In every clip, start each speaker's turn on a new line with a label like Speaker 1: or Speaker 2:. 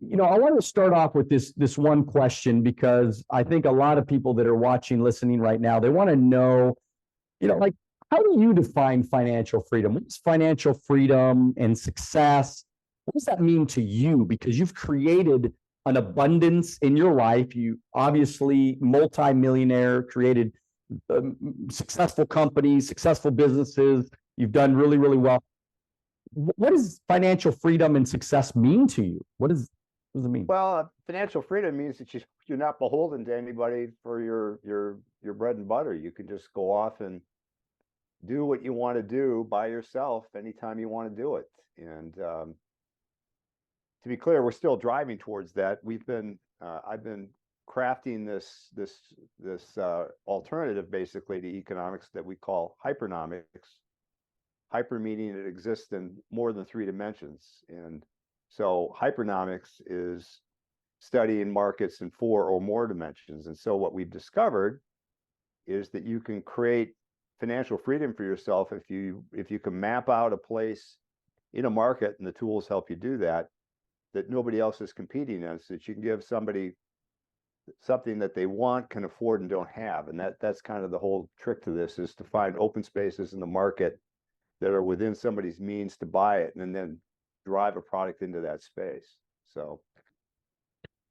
Speaker 1: I want to start off with this one question because I think a lot of people that are watching, listening right now, they want to know, like, how do you define financial freedom? What's financial freedom and success? What does that mean to you? Because you've created an abundance in your life. You obviously multimillionaire, created successful companies, successful businesses. You've done really, really well. What does financial freedom and success mean to you? What does it mean?
Speaker 2: Well, financial freedom means that you're not beholden to anybody for your bread and butter. You can just go off and do what you want to do by yourself anytime you want to do it. And to be clear, we're still driving towards that. I've been crafting this alternative basically to economics that we call hypernomics. Hyper meaning it exists in more than 3 dimensions. And so hypernomics is studying markets in 4 or more dimensions. And so what we've discovered is that you can create financial freedom for yourself if you can map out a place in a market, and the tools help you do that nobody else is competing in, so that you can give somebody something that they want, can afford, and don't have. And that's kind of the whole trick to this, is to find open spaces in the market that are within somebody's means to buy it, and then drive a product into that space. So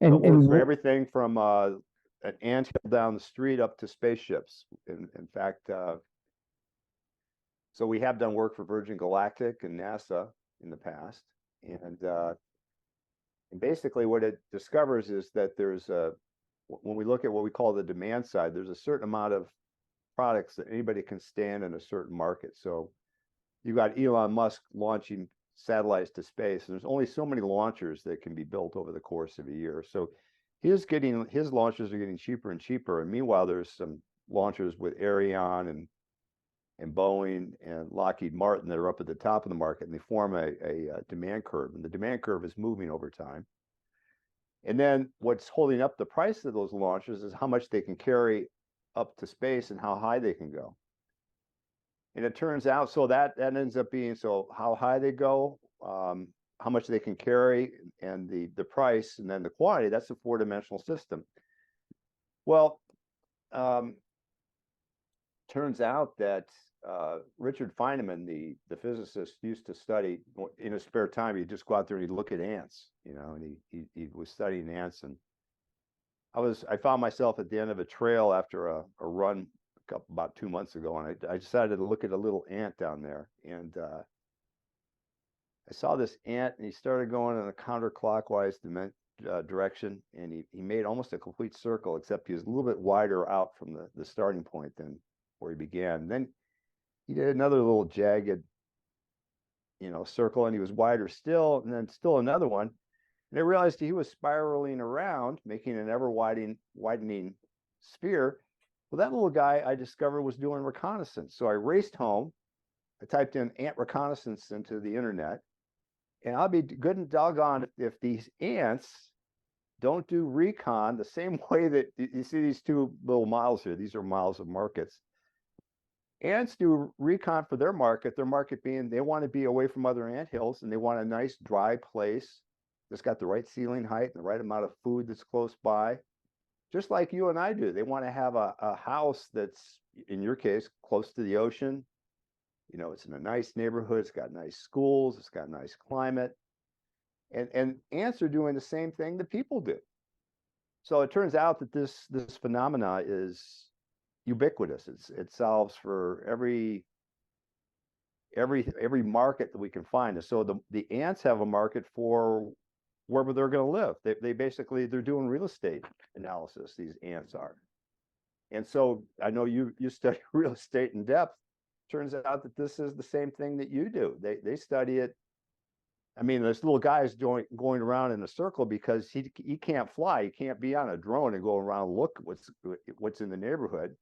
Speaker 2: it works for everything from an anthill down the street up to spaceships. In fact, so we have done work for Virgin Galactic and NASA in the past, and basically what it discovers is that when we look at what we call the demand side, there's a certain amount of products that anybody can stand in a certain market. So you've got Elon Musk launching satellites to space, and there's only so many launchers that can be built over the course of a year. So his launchers are getting cheaper and cheaper. And meanwhile, there's some launchers with Ariane and Boeing and Lockheed Martin that are up at the top of the market, and they form a demand curve. And the demand curve is moving over time. And then what's holding up the price of those launchers is how much they can carry up to space and how high they can go. And it turns out, so that ends up being, so how high they go, how much they can carry, and the price, and then the quantity. That's a 4-dimensional system. Well, turns out that Richard Feynman, the physicist, used to study in his spare time. He'd just go out there and he'd look at ants, and he was studying ants. And I found myself at the end of a trail after a run about 2 months ago, and I decided to look at a little ant down there. And I saw this ant, and he started going in a counterclockwise direction, and he made almost a complete circle, except he was a little bit wider out from the starting point than where he began. And then he did another little jagged, circle, and he was wider still, and then still another one. And I realized he was spiraling around, making an ever widening sphere. Well, that little guy, I discovered, was doing reconnaissance. So I raced home. I typed in ant reconnaissance into the internet, and I'll be good and doggone if these ants don't do recon the same way that you see these 2 little miles here. These are miles of markets. Ants do recon for their market being they want to be away from other ant hills, and they want a nice dry place that's got the right ceiling height and the right amount of food that's close by. Just like you and I do. They want to have a house that's, in your case, close to the ocean. It's in a nice neighborhood. It's got nice schools. It's got nice climate. And ants are doing the same thing that people do. So it turns out that this phenomena is ubiquitous. It solves for every market that we can find. And so the ants have a market for wherever they're going to live. They're doing real estate analysis, these ants are. And so I know you study real estate in depth. Turns out that this is the same thing that you do. They study it. I mean, this little guy is going around in a circle because he can't fly. He can't be on a drone and go around and look what's in the neighborhood.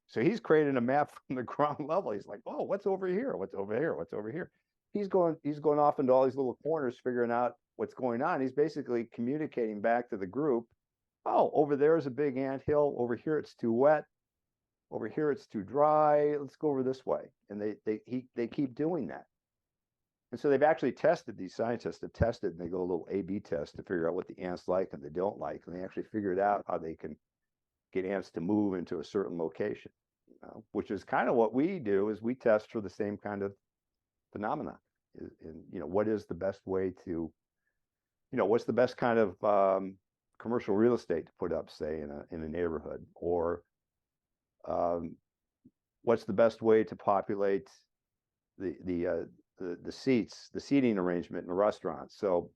Speaker 2: So he's creating a map from the ground level. He's like, oh, what's over here? What's over here? What's over here? He's going off into all these little corners, figuring out what's going on. He's basically communicating back to the group. Oh, over there is a big anthill. Over here it's too wet. Over here it's too dry. Let's go over this way. And they keep doing that. And so they've actually tested, these scientists have tested, and they go a little A/B test to figure out what the ants like and they don't like. And they actually figured out how they can get ants to move into a certain location, which is kind of what we do, is we test for the same kind of phenomena. What is the best way to, what's the best kind of commercial real estate to put up, say, in a neighborhood, or what's the best way to populate the seating arrangement in a restaurant. So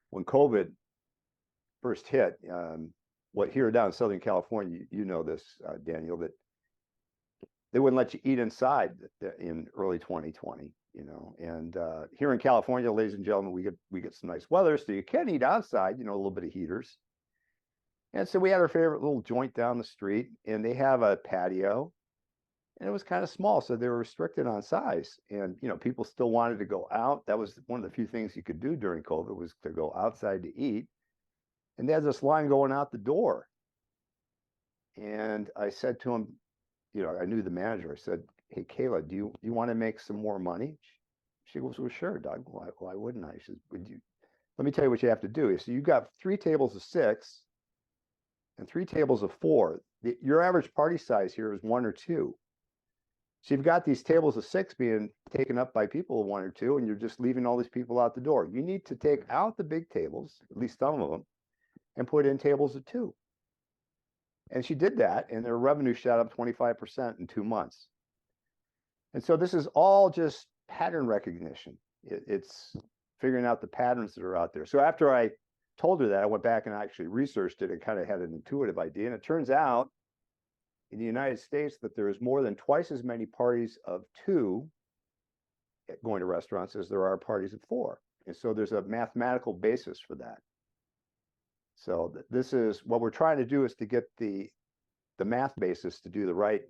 Speaker 2: when COVID first hit, here down in Southern California, you know this, Daniel, that they wouldn't let you eat inside in early 2020, and here in California, ladies and gentlemen, we get some nice weather, so you can eat outside, a little bit of heaters. And so we had our favorite little joint down the street, and they have a patio, and it was kind of small, so they were restricted on size. And people still wanted to go out. That was one of the few things you could do during COVID, was to go outside to eat. And they had this line going out the door. And I said to him, I knew the manager. I said, "Hey, Kayla, do you want to make some more money?" She goes, "Well, sure, Doug. Why wouldn't I?" She says, "Let me tell you what you have to do. So you've got 3 tables of 6 and 3 tables of 4. Your average party size here is 1 or 2. So you've got these tables of 6 being taken up by people of 1 or 2, and you're just leaving all these people out the door. You need to take out the big tables, at least some of them, and put in tables of 2. And she did that, and their revenue shot up 25% in 2 months. And so this is all just pattern recognition. It's figuring out the patterns that are out there. So after I told her that, I went back and actually researched it and kind of had an intuitive idea. And it turns out in the United States that there is more than twice as many parties of 2 going to restaurants as there are parties of 4. And so there's a mathematical basis for that. So this is what we're trying to do, is to get the math basis to do the right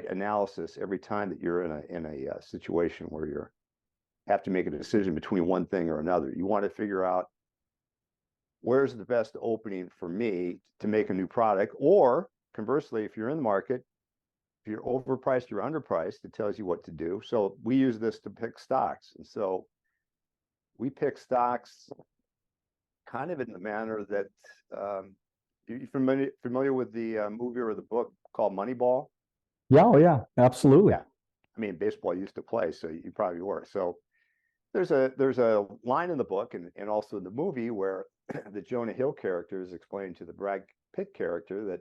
Speaker 2: analysis every time that you're in a situation where you have to make a decision between one thing or another. You want to figure out, where's the best opening for me to make a new product, or conversely, if you're in the market, if you're overpriced or underpriced, it tells you what to do. So we use this to pick stocks, and so we pick stocks kind of in the manner that you familiar with the movie or the book called Moneyball?
Speaker 1: Yeah, oh yeah, absolutely.
Speaker 2: Yeah, I mean, baseball used to play, so you probably were. So there's a line in the book and also in the movie where the Jonah Hill character is explaining to the Brad Pitt character that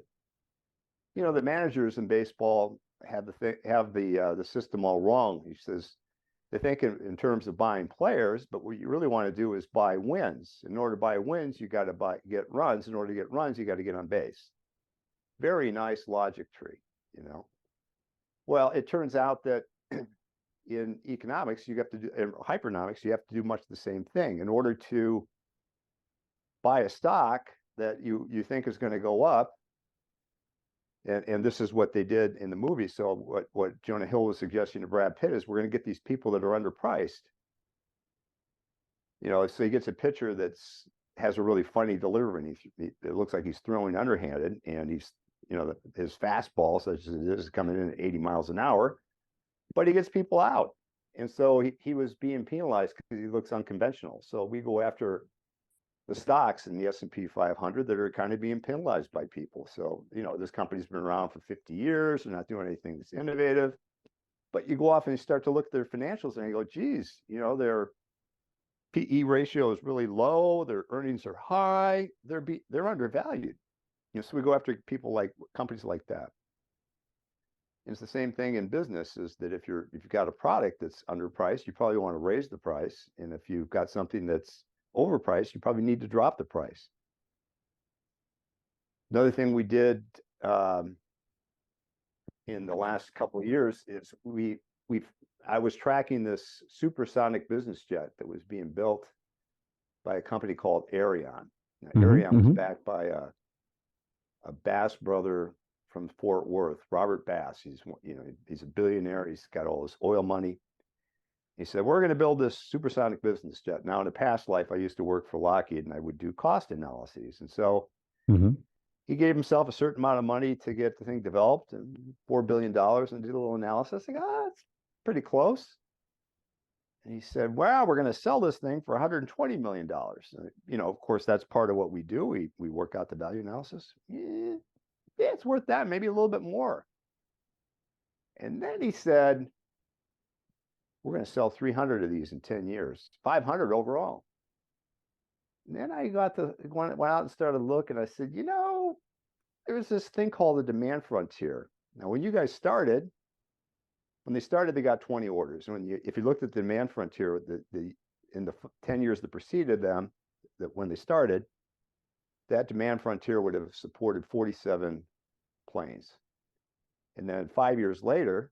Speaker 2: the managers in baseball have the system all wrong. He says they think in terms of buying players, but what you really want to do is buy wins. In order to buy wins, you got to get runs. In order to get runs, you got to get on base. Very nice logic tree, Well, it turns out that in economics, in hypernomics, you have to do much the same thing. In order to buy a stock that you think is going to go up, and this is what they did in the movie. So what Jonah Hill was suggesting to Brad Pitt is, we're going to get these people that are underpriced. So he gets a pitcher has a really funny delivery. And it looks like he's throwing underhanded, and he's his fastball, such as it is, coming in at 80 miles an hour, but he gets people out. And so he was being penalized because he looks unconventional. So we go after the stocks in the S&P 500 that are kind of being penalized by people. So, this company's been around for 50 years. They're not doing anything that's innovative. But you go off and you start to look at their financials and you go, geez, their PE ratio is really low. Their earnings are high. They're undervalued. So we go after companies like that. And it's the same thing in business, is that if you've got a product that's underpriced, you probably want to raise the price. And if you've got something that's overpriced, you probably need to drop the price. Another thing we did in the last couple of years is I was tracking this supersonic business jet that was being built by a company called Arion. Now, Arion was backed by a Bass brother from Fort Worth, Robert Bass. He's a billionaire. He's got all this oil money. He said, we're going to build this supersonic business jet. Now, in a past life, I used to work for Lockheed, and I would do cost analyses. And so he gave himself a certain amount of money to get the thing developed, and $4 billion, and did a little analysis. I go, it's pretty close. And he said, well, we're going to sell this thing for $120 million. Of course, that's part of what we do. We work out the value analysis. Yeah, it's worth that, maybe a little bit more. And then he said, we're going to sell 300 of these in 10 years, 500 overall. And then I went out and started looking. I said, there was this thing called the demand frontier. Now, when you guys started, when they started, they got 20 orders. If you looked at the demand frontier, in the 10 years that preceded them, that when they started, that demand frontier would have supported 47 planes. And then 5 years later,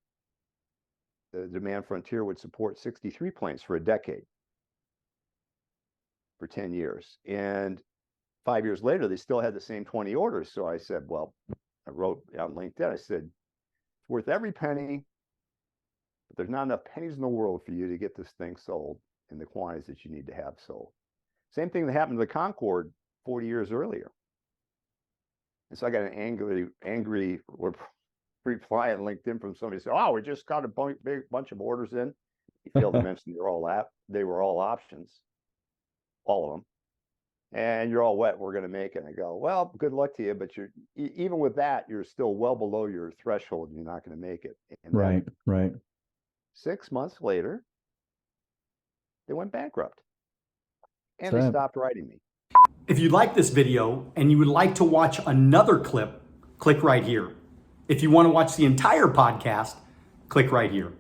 Speaker 2: the demand frontier would support 63 planes for a decade, for 10 years. And 5 years later, they still had the same 20 orders. So I said, well, I wrote on LinkedIn, I said, it's worth every penny, but there's not enough pennies in the world for you to get this thing sold in the quantities that you need to have sold. Same thing that happened to the Concorde 40 years earlier. And so I got an angry reply on LinkedIn from somebody who said, oh, we just got a big bunch of orders in. He failed to mention they were all options, all of them. And you're all wet, we're going to make it. And I go, well, good luck to you, but even with that, you're still well below your threshold, and you're not going to make it. And
Speaker 1: right.
Speaker 2: 6 months later, they went bankrupt, and they stopped writing me.
Speaker 3: If you like this video and you would like to watch another clip, click right here. If you want to watch the entire podcast, click right here.